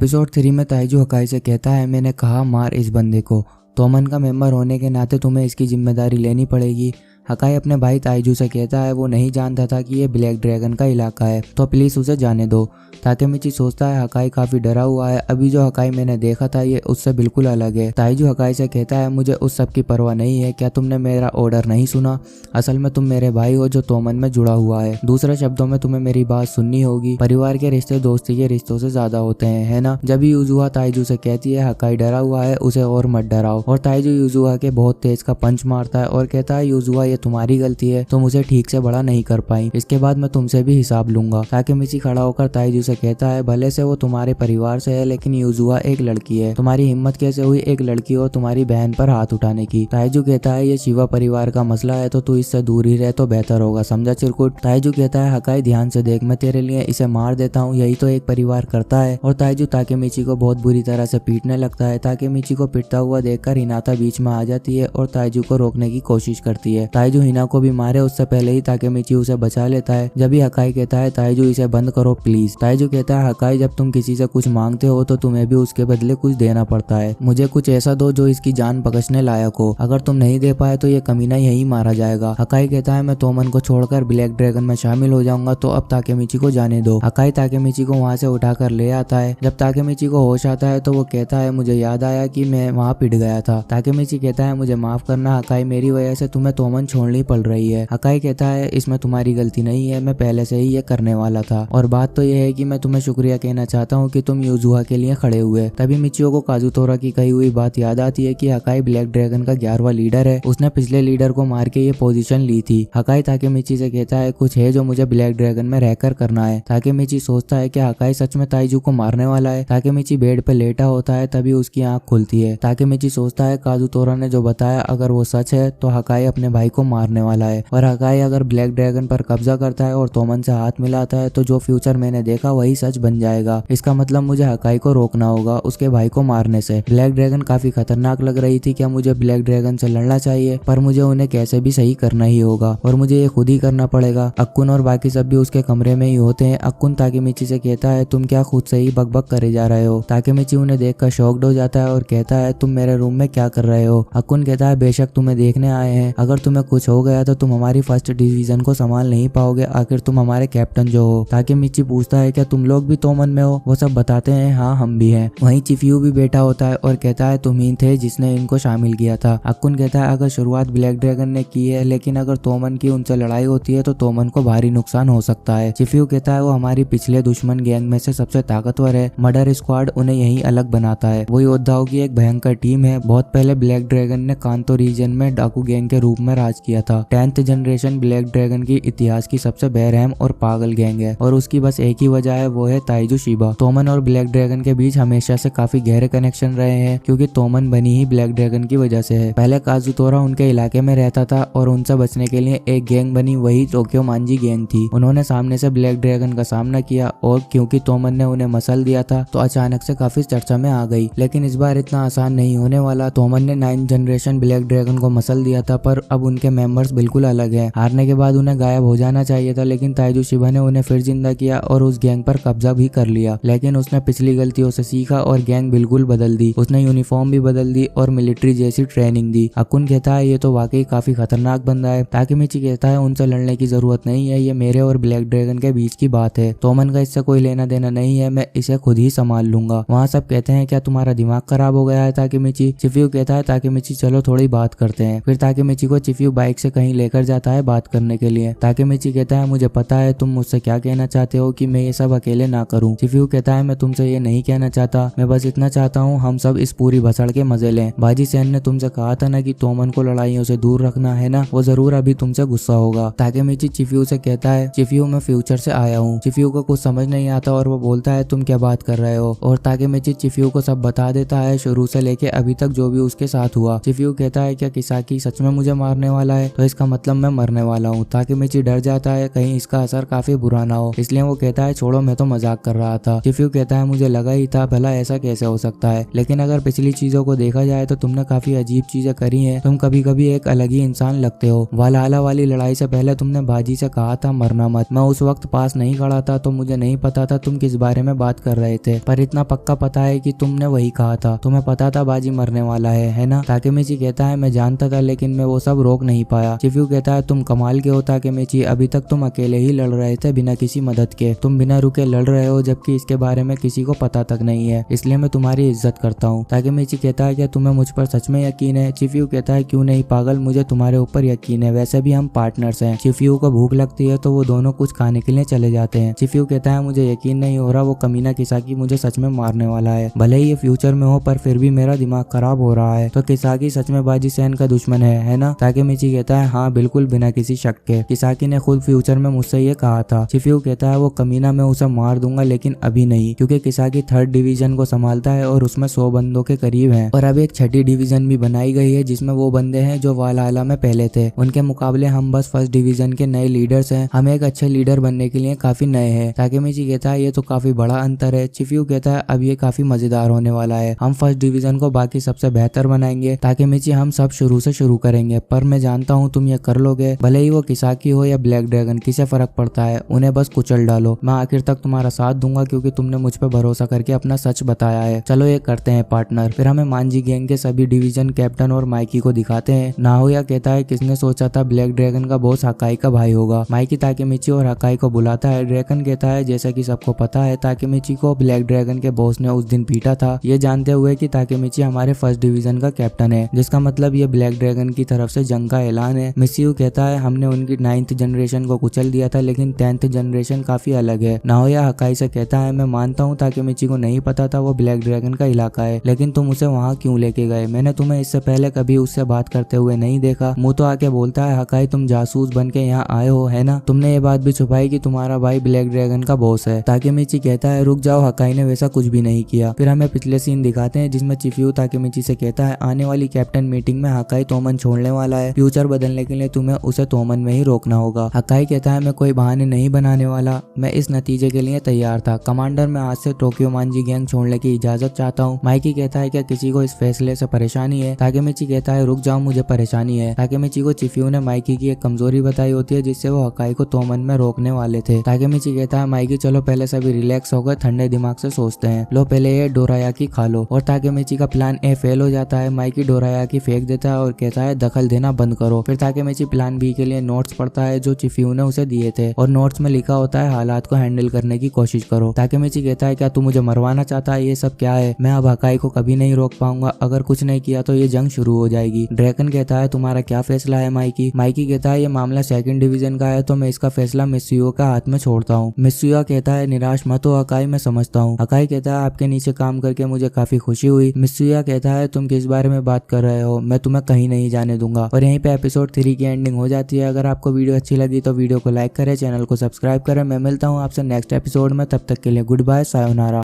Episode 3 में ताइजू हकाई से कहता है, मैंने कहा मार इस बंदे को। तोमन का मेंबर होने के नाते तुम्हें इसकी जिम्मेदारी लेनी पड़ेगी। हकाई अपने भाई ताइजू से कहता है वो नहीं जानता था कि ये ब्लैक ड्रैगन का इलाका है, तो प्लीज उसे जाने दो। ताकेमिची सोचता है हकाई काफी डरा हुआ है, अभी जो हकाई मैंने देखा था ये उससे बिल्कुल अलग है। ताइजू हकाई से कहता है मुझे उस सब की परवाह नहीं है, क्या तुमने मेरा ऑर्डर नहीं सुना? असल में तुम मेरे भाई हो जो तोमन में जुड़ा हुआ है। दूसरे शब्दों में तुम्हें मेरी बात सुननी होगी। परिवार के रिश्ते दोस्ती के रिश्तों से ज्यादा होते हैं, है ना? जब यूजुहा ताइजू से कहती है हकाई डरा हुआ है, उसे और मत डराओ, और ताइजू यूजुहा के बहुत तेज का पंच मारता है और कहता है यूजुहा ये तुम्हारी गलती है, तुम उसे ठीक से बड़ा नहीं कर पाई, इसके बाद मैं तुमसे भी हिसाब लूंगा। ताकेमिची खड़ा होकर ताइजू से कहता है भले से वो तुम्हारे परिवार से है, लेकिन यूजुहा एक लड़की है, तुम्हारी हिम्मत कैसे हुई एक लड़की और तुम्हारी बहन पर हाथ उठाने की? ताइजू कहता है ये शिवा परिवार का मसला है, तो तू इससे दूर ही रहे तो बेहतर होगा, समझा चिरकुट? ताइजू कहता है हकाई ध्यान से देख, मैं तेरे लिए इसे मार देता हूँ, यही तो एक परिवार करता है। और ताइजू ताकेमिची को बहुत बुरी तरह से पीटने लगता है। ताकेमिची को पिटता हुआ देखकर हिनाता बीच में आ जाती है और ताइजू को रोकने की कोशिश करती है। ताइजू हिना को भी मारे उससे पहले ही ताकेमिची उसे बचा लेता है। जब ही हकाई कहता है ताइजू इसे बंद करो प्लीज। ताइजू कहता है हकाई जब तुम किसी से कुछ मांगते हो तो तुम्हें भी उसके बदले कुछ देना पड़ता है, मुझे कुछ ऐसा दो जो इसकी जान बख्शने लायक हो, अगर तुम नहीं दे पाए तो ये कमीना यही मारा जाएगा। हकाई कहता है मैं तोमन को छोड़कर ब्लैक ड्रैगन में शामिल हो जाऊंगा, तो अब ताकेमिची को जाने दो। हकाई ताकेमिची को वहाँ से उठाकर ले आता है। जब ताकेमिची को होश आता है तो वो कहता है मुझे याद आया कि मैं वहाँ पिट गया था। ताकेमिची कहता है मुझे माफ करना हकाई, मेरी वजह से तुम्हें तोमन छोड़नी पड़ रही है। हकाई कहता है इसमें तुम्हारी गलती नहीं है, मैं पहले से ही ये करने वाला था, और बात तो ये है कि मैं तुम्हें शुक्रिया कहना चाहता हूँ कि तुम यूजुहा के लिए खड़े हुए। तभी मिचियो को काजुतोरा की कही हुई बात याद आती है कि हकाई ब्लैक ड्रैगन का 11वां लीडर है, उसने पिछले लीडर को मार के ये पोजीशन ली थी। हकाई ताकेमिची से कहता है कुछ है जो मुझे ब्लैक ड्रैगन में रहकर करना है। ताकेमिची सोचता है कि हकाई सच में ताइजू को मारने वाला है। ताकेमिची बेड पे लेटा होता है, तभी उसकी आंख खुलती है। ताकेमिची सोचता है काजुतोरा ने जो बताया अगर वो सच है तो हकाई अपने भाई को मारने वाला है, और हकाई अगर ब्लैक ड्रैगन पर कब्जा करता है और तोमन से हाथ मिलाता है तो जो फ्यूचर मैंने देखा वही सच बन जाएगा। इसका मतलब मुझे हकाई को रोकना होगा उसके भाई को मारने से। ब्लैक ड्रैगन काफी खतरनाक लग रही थी, क्या मुझे ब्लैक ड्रैगन से लड़ना चाहिए? पर मुझे उन्हें कैसे भी सही करना ही होगा, और मुझे ये खुद ही करना पड़ेगा। अक्कुन और बाकी सब भी उसके कमरे में ही होते हैं। अक्कुन ताकेमिची से कहता है तुम क्या खुद से ही बकबक करे जा रहे हो? ताकेमिची उन्हें देखकर शॉक्ड हो जाता है और कहता है तुम मेरे रूम में क्या कर रहे हो? अक्कुन कहता है बेशक तुम्हें देखने आए हैं, अगर तुम्हें कुछ हो गया तो तुम हमारी फर्स्ट डिवीजन को संभाल नहीं पाओगे, आखिर तुम हमारे कैप्टन जो हो। ताकेमिची पूछता है क्या तुम लोग भी तोमन में हो? वो सब बताते हैं हाँ हम भी हैं। वहीं चिफ्यू भी बैठा होता है और कहता है तुम ही थे जिसने इनको शामिल किया था। अक्कुन कहता है अगर शुरुआत ब्लैक ड्रैगन ने की है, लेकिन अगर तोमन की उनसे लड़ाई होती है तो तोमन को भारी नुकसान हो सकता है। चिफ्यू कहता है वो हमारी पिछले दुश्मन गैंग में से सबसे ताकतवर है, मर्डर स्क्वाड उन्हें यही अलग बनाता है। वो योद्धाओं की एक भयंकर टीम है। बहुत पहले ब्लैक ड्रैगन ने कांतो रीजन में डाकू गैंग के रूप में राज किया था। 10th जनरेशन ब्लैक ड्रैगन की इतिहास की सबसे बेरहम और पागल गैंग है, और उसकी बस एक ही वजह है, वो है ताइजू शिबा। तोमन और ब्लैक ड्रैगन के बीच हमेशा से काफी गहरे कनेक्शन रहे हैं, क्योंकि तोमन बनी ही ब्लैक ड्रैगन की वजह से है। पहले काजुतोरा उनके इलाके में रहता था और उनसे बचने के लिए एक गैंग बनी, वही टोक्यो मांजी गैंग थी। उन्होंने सामने से ब्लैक ड्रैगन का सामना किया, और क्योंकि तोमन ने उन्हें मसल दिया था तो अचानक से काफी चर्चा में आ गई। लेकिन इस बार इतना आसान नहीं होने वाला। तोमन ने 9th जनरेशन ब्लैक ड्रैगन को मसल दिया था, पर अब उनके मेंबर्स बिल्कुल अलग है। हारने के बाद उन्हें गायब हो जाना चाहिए था, लेकिन ताइजू शिबा ने उन्हें फिर जिंदा किया और उस गैंग पर कब्जा भी कर लिया। लेकिन उसने पिछली गलतियों से सीखा और गैंग बिल्कुल बदल दी। उसने यूनिफॉर्म भी बदल दी और मिलिट्री जैसी ट्रेनिंग दी। अकुन कहता है ये तो वाकई काफी खतरनाक बंदा है। ताकेमिची कहता है उनसे लड़ने की जरूरत नहीं है, ये मेरे और ब्लैक ड्रैगन के बीच की बात है, तोमन का इससे कोई लेना देना नहीं है, मैं इसे खुद ही संभाल लूंगा। वहाँ सब कहते हैं क्या तुम्हारा दिमाग खराब हो गया है ताकेमिची? चिफ्यू कहता है ताकेमिची चलो थोड़ी बात करते हैं। फिर ताकेमिची को चिफ्यू बाइक से कहीं लेकर जाता है बात करने के लिए। ताकेमिची कहता है मुझे पता है तुम मुझसे क्या कहना चाहते हो कि मैं ये सब अकेले ना करूं। चिफ्यू कहता है मैं तुमसे ये नहीं कहना चाहता, मैं बस इतना चाहता हूँ हम सब इस पूरी भसड़ के मजे लें। बाजी सेन ने तुमसे कहा था ना कि तोमन को लड़ाइयों से दूर रखना है ना, वो जरूर अभी तुमसे गुस्सा होगा। ताकेमिची चिफ्यू से कहता है चिफ्यू मैं फ्यूचर से आया हूँ। चिफ्यू को कुछ समझ नहीं आता और वो बोलता है तुम क्या बात कर रहे हो, और ताकेमिची चिफ्यू को सब बता देता है शुरू से लेके अभी तक जो भी उसके साथ हुआ। चिफ्यू कहता है क्या किसाकी सच में मुझे मारने वाला वाला है तो इसका मतलब मैं मरने वाला हूँ। ताकेमिची डर जाता है कहीं इसका असर काफी बुरा ना हो, इसलिए वो कहता है छोड़ो मैं तो मजाक कर रहा था। शिफ्यू कहता है मुझे लगा ही था, भला ऐसा कैसे हो सकता है, लेकिन अगर पिछली चीजों को देखा जाए तो तुमने काफी अजीब चीजें करी हैं, तुम कभी कभी एक अलग ही इंसान लगते हो। वालहल्ला वाली लड़ाई से पहले तुमने बाजी से कहा था मरना मत, मैं उस वक्त पास नहीं खड़ा था तो मुझे नहीं पता था तुम किस बारे में बात कर रहे थे, पर इतना पक्का पता है कि तुमने वही कहा था, तुम्हें पता था बाजी मरने वाला है ना। ताकेमिची कहता है मैं जानता था लेकिन मैं वो सब रोक नहीं पाया। शिफ्यू कहता है तुम कमाल के हो ताकेमिची, अभी तक तुम अकेले ही लड़ रहे थे बिना किसी मदद के, तुम बिना रुके लड़ रहे हो जबकि इसके बारे में किसी को पता तक नहीं है, इसलिए मैं तुम्हारी इज्जत करता हूँ। ताकेमिची कहता है क्या तुम्हें मुझ पर सच में यकीन है? शिफ्यू कहता है क्यों नहीं पागल, मुझे तुम्हारे ऊपर यकीन है, वैसे भी हम पार्टनर्स हैं। शिफ्यू को भूख लगती है तो वो दोनों कुछ खाने के लिए चले जाते हैं। शिफ्यू कहता है मुझे यकीन नहीं हो रहा, वो कमीना किसाकी मुझे सच में मारने वाला है, भले ही ये फ्यूचर में हो पर फिर भी मेरा दिमाग खराब हो रहा है। तो किसाकी सच में बाजी सेन का दुश्मन है ना? ताकेमिची कहता है हाँ बिल्कुल, बिना किसी शक के, किसाकी ने खुद फ्यूचर में मुझसे ये कहा था। शिफ्यू कहता है वो कमीना मैं उसे मार दूंगा लेकिन अभी नहीं, क्योंकि किसाकी 3rd डिवीजन को संभालता है और उसमें 100 बंदों के करीब हैं, और अब एक 6ठी डिवीजन भी बनाई गई है जिसमें वो बंदे हैं जो वालहल्ला में पहले थे, उनके मुकाबले हम बस 1st डिवीजन के नए लीडर्स हैं, हम एक अच्छे लीडर बनने के लिए काफी नए हैं। ताकेमिची कहता है ये तो काफी बड़ा अंतर है। शिफ्यू कहता है अब ये काफी मजेदार होने वाला है, हम 1st डिवीजन को बाकी सबसे बेहतर बनाएंगे। ताकेमिची हम सब शुरू से शुरू करेंगे, पर मैं जानता हूँ तुम ये कर लोगे, भले ही वो किसाकी हो या ब्लैक ड्रैगन, किसे फर्क पड़ता है, उन्हें बस कुचल डालो, मैं आखिर तक तुम्हारा साथ दूंगा क्योंकि तुमने मुझ पर भरोसा करके अपना सच बताया है, चलो ये करते हैं पार्टनर। फिर हमें मांजी गैंग के सभी डिवीजन कैप्टन और माइकी को दिखाते हैं। नाओया कहता है किसने सोचा था ब्लैक ड्रैगन का बॉस हकाई का भाई होगा। माइकी ताकेमिची और हकाई को बुलाता है। ड्रैगन कहता है जैसा कि सबको पता है ताकेमिची को ब्लैक ड्रैगन के बॉस ने उस दिन पीटा था, ये जानते हुए कि ताकेमिची हमारे 1st डिवीजन का कैप्टन है, जिसका मतलब ये ब्लैक ड्रैगन की तरफ से जंग का ऐलान है। मिस्यू कहता है हमने उनकी 9th जनरेशन को कुचल दिया था लेकिन 10th जनरेशन काफी अलग है। नाओया हकाई से कहता है मैं मानता हूँ ताकेमिची को नहीं पता था वो ब्लैक ड्रैगन का इलाका है, लेकिन तुम उसे वहाँ क्यों लेके गए? मैंने तुम्हें इससे पहले कभी उससे बात करते हुए नहीं देखा। मुंह तो आके बोलता है हकाई तुम जासूस बन के यहाँ आए हो है ना, तुमने ये बात भी छुपाई कि तुम्हारा भाई ब्लैक ड्रैगन का बॉस है। ताकेमिची कहता है रुक जाओ, हकाई ने वैसा कुछ भी नहीं किया। फिर हमें पिछले सीन दिखाते हैं जिसमें शिफ्यू ताकेमिची से कहता है आने वाली कैप्टन मीटिंग में हकाई तोमन छोड़ने वाला है, फ्यूचर बदलने के लिए तुम्हें उसे तोमन में ही रोकना होगा। हकाई कहता है मैं कोई बहाने नहीं बनाने वाला, मैं इस नतीजे के लिए तैयार था। कमांडर मैं आज से टोक्यो मांजी गैंग छोड़ने की इजाजत चाहता हूँ। माइकी कहता है क्या किसी को इस फैसले से परेशानी है? ताकेमिची कहता है रुक जाओ मुझे परेशानी है। ताकेमिची को शिफ्यू ने माइकी की एक कमजोरी बताई होती है जिससे वो हकाई को तोमन में रोकने वाले थे। ताकेमिची कहता है माइकी चलो पहले सभी रिलैक्स होकर ठंडे दिमाग से सोचते हैं, लो पहले ये डोरायाकी खा लो। और ताकेमिची का प्लान ए फेल हो जाता है। माइकी डोरायाकी फेंक देता है और कहता है दखल देना बंद करो। फिर ताकेमिची प्लान बी के लिए नोट्स पढ़ता है जो शिफ्यू ने उसे दिए थे, और नोट्स में लिखा होता है हालात को हैंडल करने की कोशिश करो। ताकेमिची कहता है क्या तू मुझे मरवाना चाहता है? ये सब क्या है? मैं अब हकाई को कभी नहीं रोक पाऊंगा, अगर कुछ नहीं किया तो ये जंग शुरू हो जाएगी। ड्रैगन कहता है तुम्हारा क्या फैसला है माइकी? माइकी कहता है ये मामला 2nd डिवीजन का है तो मैं इसका फैसला मित्सुयो का हाथ में छोड़ता हूँ। मित्सुयो कहता है निराश मत हो हकाई, मैं समझता हूँ। हकाई कहता है आपके नीचे काम करके मुझे काफी खुशी हुई। मित्सुयो कहता है तुम किस बारे में बात कर रहे हो, मैं तुम्हें कहीं नहीं जाने दूंगा। और यहीं पे एपिसोड 3 की एंडिंग हो जाती है। अगर आपको वीडियो अच्छी लगी तो वीडियो को लाइक करें, चैनल को सब्सक्राइब करें। मैं मिलता हूँ आपसे नेक्स्ट एपिसोड में, तब तक के लिए गुड बाय, सायोनारा।